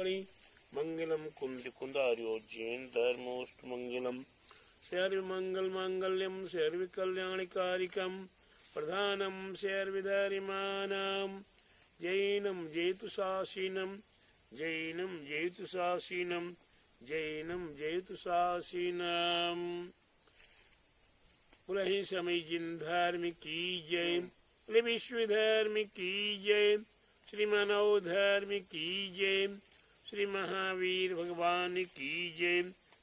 मंगली मंगलम कुंद कुंदार्यो जैन धर्मोस्तु मंगलम सर्वमंगल मांगल्यम सर्वकल्याणकारिकम प्रधानम सर्वधर्माणां जैनम जयतु शासीनम जैनम जयतु शासीनम जैनम जयतु शासीनम। पुरहि समय जिन धर्म की जय, विश्व धर्म की जय, श्री मानव धर्म की जय, श्री महावीर भगवान की जय।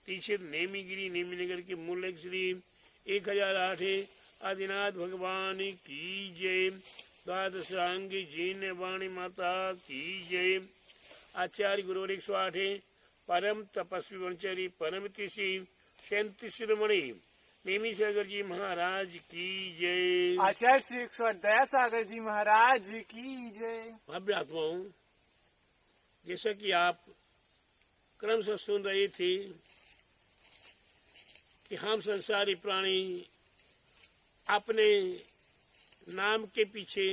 तीसरे नेमीगिरी नेमीनगर के मूल श्री 1008 आदिनाथ भगवान की जय। द्वादशांग जीन वाणी माता की जय। आचार्य गुरु 108 परम तपस्वी वंचरी परम तिशी 37 शिरोमणि नेमी सागर जी महाराज की जय। आचार्य श्री 108 दया सागर जी महाराज की जय। भव्य आत्माओं, जैसा कि आप क्रम से सुन रहे थे कि हम संसारी प्राणी अपने नाम के पीछे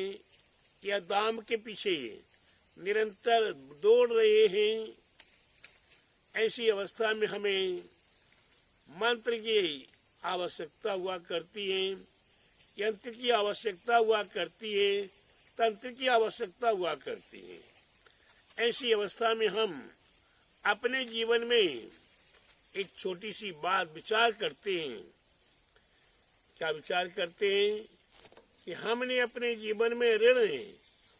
या दाम के पीछे निरंतर दौड़ रहे हैं। ऐसी अवस्था में हमें मंत्र की आवश्यकता हुआ करती है, यंत्र की आवश्यकता हुआ करती है, तंत्र की आवश्यकता हुआ करती है। ऐसी अवस्था में हम अपने जीवन में एक छोटी सी बात विचार करते हैं। क्या विचार करते हैं कि हमने अपने जीवन में ऋण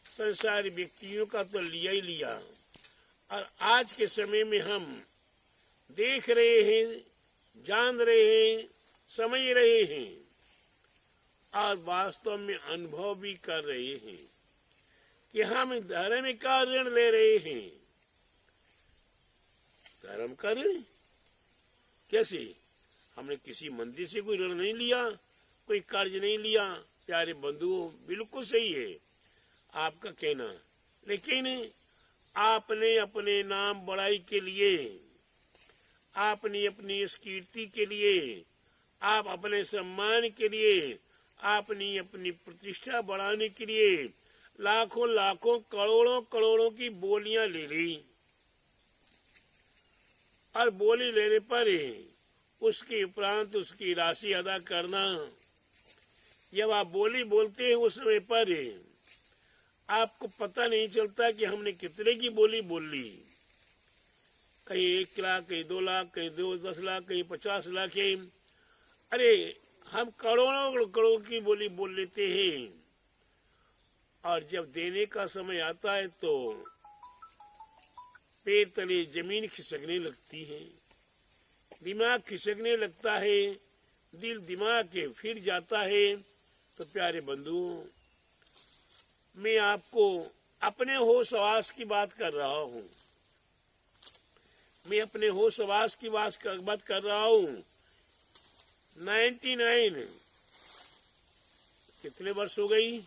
संसारी व्यक्तियों का तो लिया ही लिया, और आज के समय में हम देख रहे हैं, जान रहे हैं, समझ रहे हैं और वास्तव में अनुभव भी कर रहे हैं कि हम धर्म का ऋण ले रहे हैं। धर्म का ऋण कैसे? हमने किसी मंदिर से कोई ऋण नहीं लिया, कोई कर्ज नहीं लिया। प्यारे बंधुओं, बिल्कुल सही है आपका कहना, लेकिन आपने अपने नाम बढ़ाई के लिए, आपने अपनी इस कीर्ति के लिए, आप अपने सम्मान के लिए, आपने अपनी प्रतिष्ठा बढ़ाने के लिए लाखों लाखों करोड़ों करोड़ों की बोलियां ले ली, और बोली लेने पर उसके उपरांत उसकी राशि अदा करना। जब आप बोली बोलते हैं उस समय पर आपको पता नहीं चलता कि हमने कितने की बोली बोल ली। कहीं 1 लाख, कहीं 2 लाख, कहीं 10 लाख, कहीं 50 लाख। अरे हम करोड़ों करोड़ की बोली बोल लेते हैं, और जब देने का समय आता है तो पैर तले जमीन खिसकने लगती है, दिमाग खिसकने लगता है, दिल दिमाग के फिर जाता है। तो प्यारे बंधुओं, मैं आपको अपने होश हवास की बात कर रहा हूँ। मैं अपने होश हवास की बात कर रहा हूँ। 99 कितने वर्ष हो गई?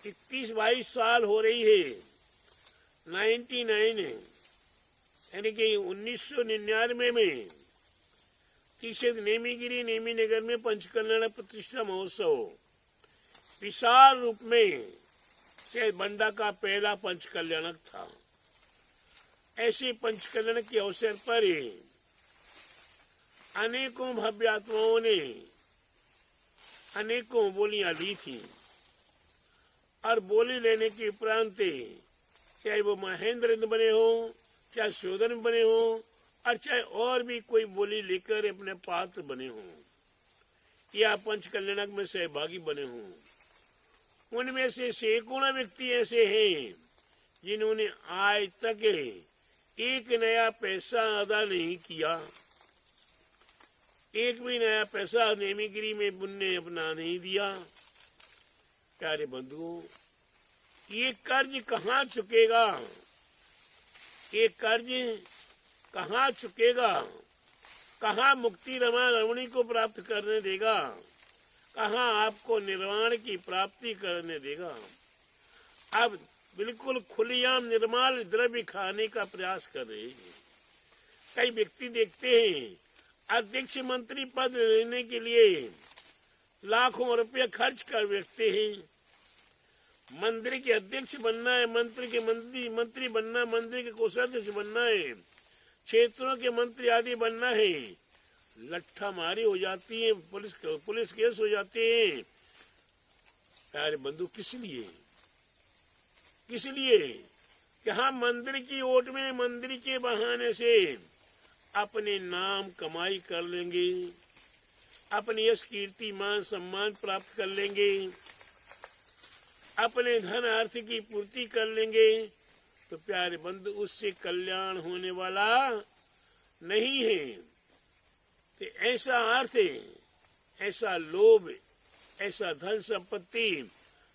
21-22 साल हो रही है। 99 यानी कि 1999 में तीसरे नेमीगिरी नेमीनगर में पंचकल्याण प्रतिष्ठा महोत्सव विशाल रूप में शायद बंडा का पहला पंचकल्याणक था। ऐसे पंचकल्याण के अवसर पर अनेकों भव्य आत्माओं ने अनेकों बोलियां ली थी, और बोली लेने के उपरांत चाहे वो महेंद्र बने हो, चाहे शोधन बने हो, और चाहे और भी कोई बोली लेकर अपने पात्र बने हो या पंचकल्याणक में सहभागी बने हो, उनमें से सैकड़ों व्यक्ति ऐसे हैं जिन्होंने आज तक एक नया पैसा अदा नहीं किया। एक भी नया पैसा नेमीगिरी में उनने अपना नहीं दिया। प्यारे बंधुओं, ये कर्ज कहाँ चुकेगा? ये कर्ज कहाँ चुकेगा? कहाँ मुक्ति रमा रमणी को प्राप्त करने देगा? कहाँ आपको निर्वाण की प्राप्ति करने देगा? अब बिल्कुल खुलेआम निर्माल द्रव्य खाने का प्रयास कर रहे हैं। कई व्यक्ति देखते हैं अध्यक्ष मंत्री पद लेने के लिए लाखों रुपये खर्च कर बैठते हैं, मंदिर के अध्यक्ष बनना है, मंत्री के मंत्री बनना, मंदिर के कोषाध्यक्ष बनना है, क्षेत्रों के मंत्री आदि बनना है। लट्ठा मारी हो जाती है, पुलिस केस हो जाते हैं। प्यारे बंधु, किस लिए कि हम मंदिर की ओट में, मंदिर के बहाने से अपने नाम कमाई कर लेंगे, अपनी यश कीर्ति मान सम्मान प्राप्त कर लेंगे, अपने धन अर्थ की पूर्ति कर लेंगे। तो प्यारे बंधु, उससे कल्याण होने वाला नहीं है। तो ऐसा अर्थ, ऐसा लोभ, ऐसा धन संपत्ति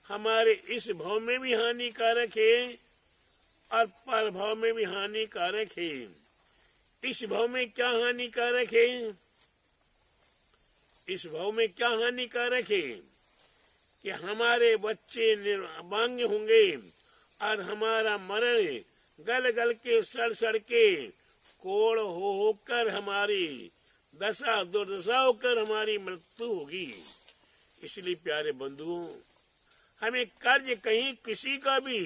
हमारे इस भाव में भी हानिकारक है और पर भाव में भी हानिकारक है। इस भाव में क्या हानिकारक है? इस भाव में क्या हानिकारक है कि हमारे बच्चे निर्वांग होंगे और हमारा मरण गल गल के सड़ के कोड़ होकर हमारी दशा दुर्दशा होकर हमारी मृत्यु होगी। इसलिए प्यारे बंधुओं, हमें कर्ज कहीं किसी का भी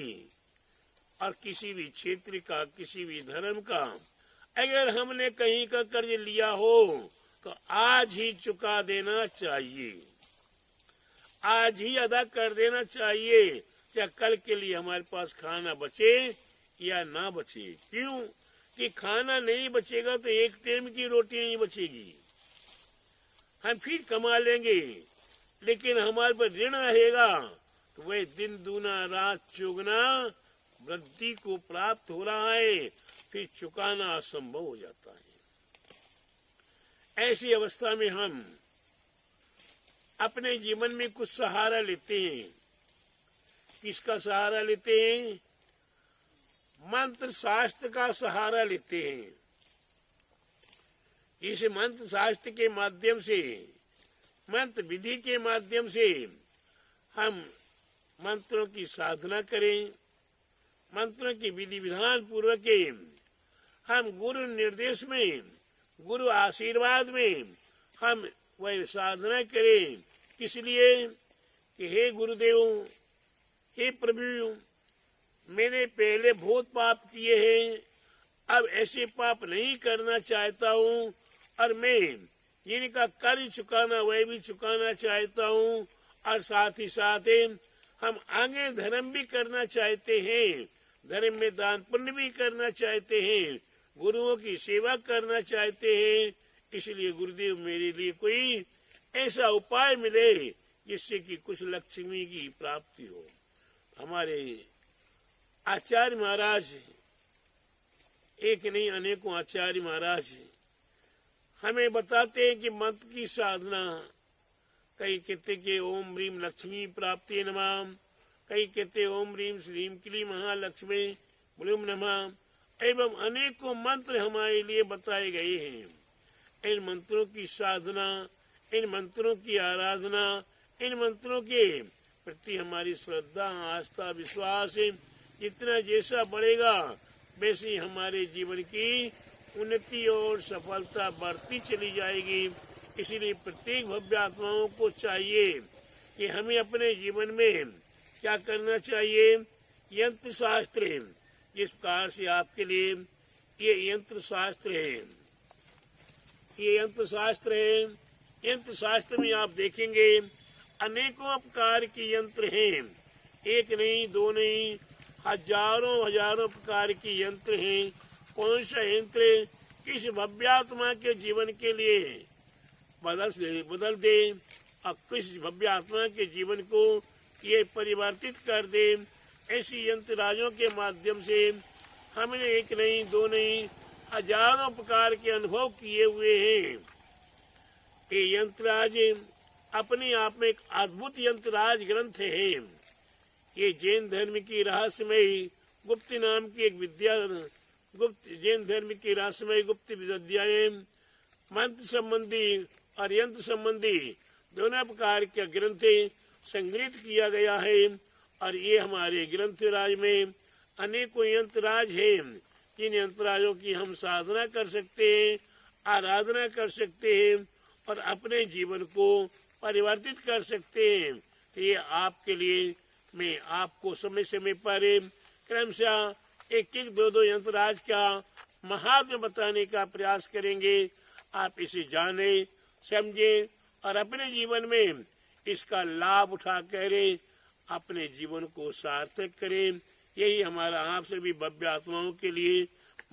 और किसी भी क्षेत्र का, किसी भी धर्म का, अगर हमने कहीं का कर्ज लिया हो तो आज ही चुका देना चाहिए, आज ही अदा कर देना चाहिए, चाहे कल के लिए हमारे पास खाना बचे या ना बचे। क्यों? कि खाना नहीं बचेगा तो एक टाइम की रोटी नहीं बचेगी। हम फिर कमा लेंगे, लेकिन हमारे पर ऋण रहेगा तो वह दिन दूना रात चौगुना वृद्धि को प्राप्त हो रहा है, फिर चुकाना असंभव हो जाता है। ऐसी अवस्था में हम अपने जीवन में कुछ सहारा लेते हैं। किसका सहारा लेते हैं? मंत्र शास्त्र का सहारा लेते हैं। इस मंत्र शास्त्र के माध्यम से, मंत्र विधि के माध्यम से हम मंत्रों की साधना करें, मंत्रों की विधि विधान पूर्वक हम गुरु निर्देश में, गुरु आशीर्वाद में हम वह साधना करें। किस लिए? कि हे गुरुदेव, हे प्रभु, मैंने पहले बहुत पाप किए हैं, अब ऐसे पाप नहीं करना चाहता हूँ और मैं जिनका कर्ज चुकाना वह भी चुकाना चाहता हूँ, और साथ ही साथ हम आगे धर्म भी करना चाहते हैं, धर्म में दान पुण्य भी करना चाहते हैं, गुरुओं की सेवा करना चाहते हैं। इसलिए गुरुदेव, मेरे लिए कोई ऐसा उपाय मिले जिससे कि कुछ लक्ष्मी की प्राप्ति हो। हमारे आचार्य महाराज, एक नहीं अनेकों आचार्य महाराज हमें बताते हैं कि मंत्र की साधना, कई कहते कि ओम ह्रीम लक्ष्मी प्राप्ति नमः, कई कहते ओम ह्रीम श्रीम क्लीं महालक्ष्मी ब्लूम नमः, एवं अनेकों मंत्र हमारे लिए बताए गए हैं। इन मंत्रों की साधना, इन मंत्रों की आराधना, इन मंत्रों के प्रति हमारी श्रद्धा, आस्था, विश्वास जितना जैसा बढ़ेगा वैसे हमारे जीवन की उन्नति और सफलता बढ़ती चली जाएगी। इसीलिए प्रत्येक भव्य आत्माओं को चाहिए कि हमें अपने जीवन में क्या करना चाहिए। यंत्र शास्त्र, जिस प्रकार से आपके लिए ये यंत्र शास्त्र है, ये यंत्र शास्त्र है। यंत्र शास्त्र में आप देखेंगे अनेकों प्रकार के यंत्र हैं, एक नहीं, दो नहीं, हजारों प्रकार के यंत्र हैं। कौन सा यंत्र किस भव्यात्मा के जीवन के लिए बदल दे और किस भव्यात्मा के जीवन को ये परिवर्तित कर दे, ऐसी यंत्र राजों के माध्यम से हमने एक नहीं, दो नहीं, हजारों प्रकार के अनुभव किए हुए हैं। ये यंत्रराज अपने आप में एक अद्भुत यंत्रराज ग्रंथ है। ये जैन धर्म की रहस्यमयी गुप्त नाम की एक विद्या, गुप्त जैन धर्म की रहस्यमयी गुप्त विद्याएं, मंत्र संबंधी और यंत्र संबंधी दोनों प्रकार के ग्रंथ संग्रहित किया गया है। और ये हमारे ग्रंथराज में अनेकों यंत्रराज हैं, जिन यंत्रराजों की हम साधना कर सकते हैं, आराधना कर सकते हैं और अपने जीवन को परिवर्तित कर सकते हैं। तो ये आपके लिए मैं आपको समय समय पर क्रमशः एक एक दो यंत्रराज का महात्म्य बताने का प्रयास करेंगे। आप इसे जाने समझे और अपने जीवन में इसका लाभ उठा कर अपने जीवन को सार्थक करें। यही हमारा आप सभी भव्य आत्माओं के लिए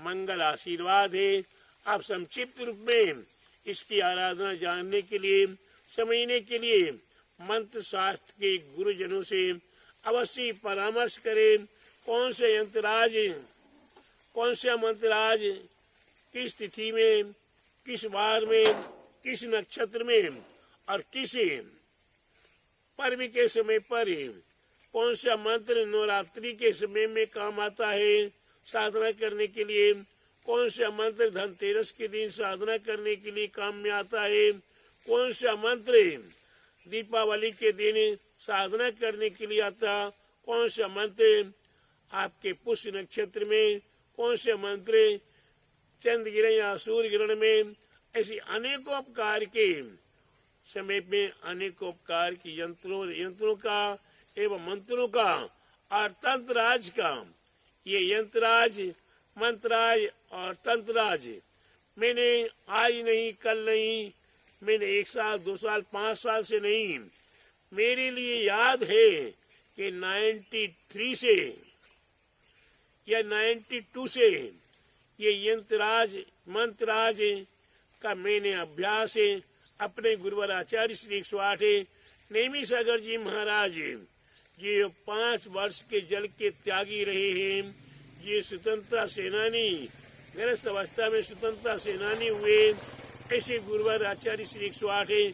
मंगल आशीर्वाद है। आप संक्षिप्त रूप में इसकी आराधना जानने के लिए समझने के लिए मंत्र शास्त्र के गुरुजनों से अवश्य परामर्श करें। कौन से यंत्रराज, कौन सा मंत्रराज किस तिथि में, किस वार में, किस नक्षत्र में और किस पर्व के समय पर कौन सा मंत्र नवरात्रि के समय में काम आता है साधना करने के लिए, कौन सा मंत्र धनतेरस के दिन साधना करने के लिए काम में आता है, कौन सा मंत्र दीपावली के दिन साधना करने के लिए आता, कौन सा मंत्र आपके पुष्य नक्षत्र में, कौन से मंत्र चंद्र ग्रहण या सूर्य ग्रहण में, ऐसी अनेकों प्रकार के समय में अनेकों प्रकार की यंत्रों का एवं मंत्रों का और तंत्रराज का, ये यंत्रराज, मंत्रराज और तंत्रराज मैंने आज नहीं, कल नहीं, मैंने 1 साल 2 साल 5 साल से नहीं, मेरे लिए याद है कि 93 से या 92 से ये यंत्रराज मंत्रराज का मैंने अभ्यास अपने गुरुवर आचार्य श्री 108 नेमी सागर जी महाराज, ये 5 वर्ष के जल के त्यागी रहे हैं, ये स्वतंत्रता सेनानी, गृहस्थ अवस्था में स्वतंत्रता सेनानी हुए, ऐसे गुरुवर आचार्य श्री 108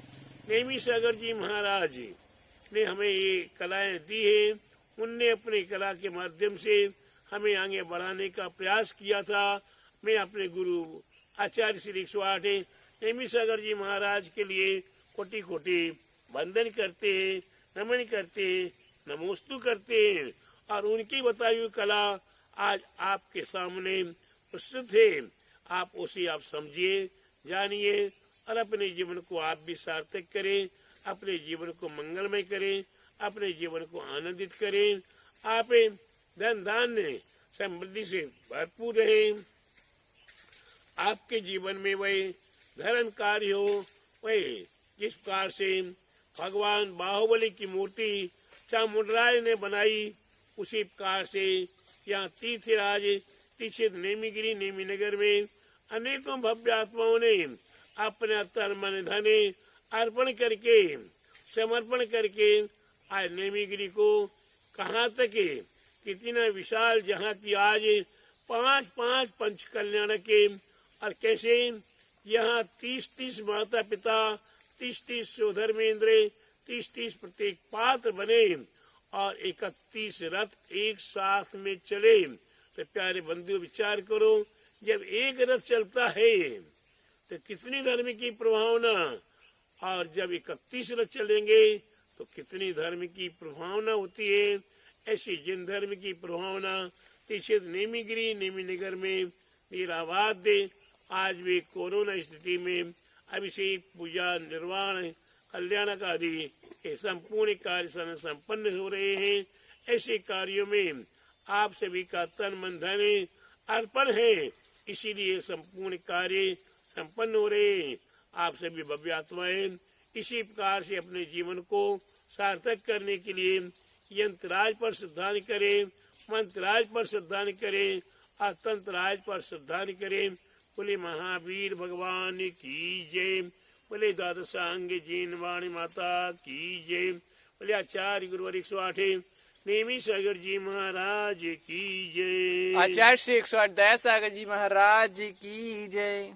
नेमी सागर जी महाराज ने हमें ये कलाएं दी है। उनने अपनी कला के माध्यम से हमें आगे बढ़ाने का प्रयास किया था। मैं अपने गुरु आचार्य श्री 108 नेमी सागर जी महाराज के लिए कोटि कोटि वंदन करते हैं, नमन करते हैं, नमोस्तु करते हैं और उनकी बताई हुई कला आज आपके सामने प्रस्तुत है। आप उसे आप समझिए, जानिए और अपने जीवन को आप भी सार्थक करें, अपने जीवन को मंगलमय करें, अपने जीवन को आनंदित करें। आप धन धान्य समृद्धि से भरपूर रहे, आपके जीवन में वही धर्म कार्य हो, वही जिस प्रकार से भगवान बाहुबली की मूर्ति चामुंडराय ने बनाई, उसी प्रकार से यहाँ तीर्थराज तीक्षित नेमीगिरी नेमीनगर में अनेकों भव्य आत्माओं ने अपने तन मन धन अर्पण करके समर्पण करके आज नेमीगिरी को कहाँ तक कितना विशाल, जहाँ की आज 5 पंच कल्याण के और कैसे यहाँ 30 माता पिता, 30 स्वधर्मेंद्र, 30 प्रत्येक पात्र बने और 31 रथ एक साथ में चले। तो प्यारे बंधु विचार करो, जब एक रथ चलता है तो कितनी धर्म की प्रभावना, और जब 31 रथ चलेंगे तो कितनी धर्म की प्रभावना होती है। ऐसी जिन धर्म की प्रभावना तीक्षित नेमीगिरी नेमीनगर में निराबाद आज भी कोरोना स्थिति में अभिषेक पूजा निर्वाण कल्याण का आदि ये संपूर्ण कार्य संपन्न हो रहे हैं। ऐसे कार्यों में आप सभी का तन मन धन अर्पण है, इसीलिए संपूर्ण कार्य संपन्न हो रहे हैं। आप सभी भव्य आत्माएं इसी प्रकार से अपने जीवन को सार्थक करने के लिए यंत्रराज पर श्रद्धा करें, मंत्रराज पर श्रद्धा करें और तंत्रराज पर श्रद्धा करें। बोले महावीर भगवान की जय, बोले द्वादशांग जीन वाणी माता की जय, बोले आचार्य गुरुवर 108 नेमी सागर जी महाराज की जय, आचार्य श्री 108 दया सागर जी महाराज की जय।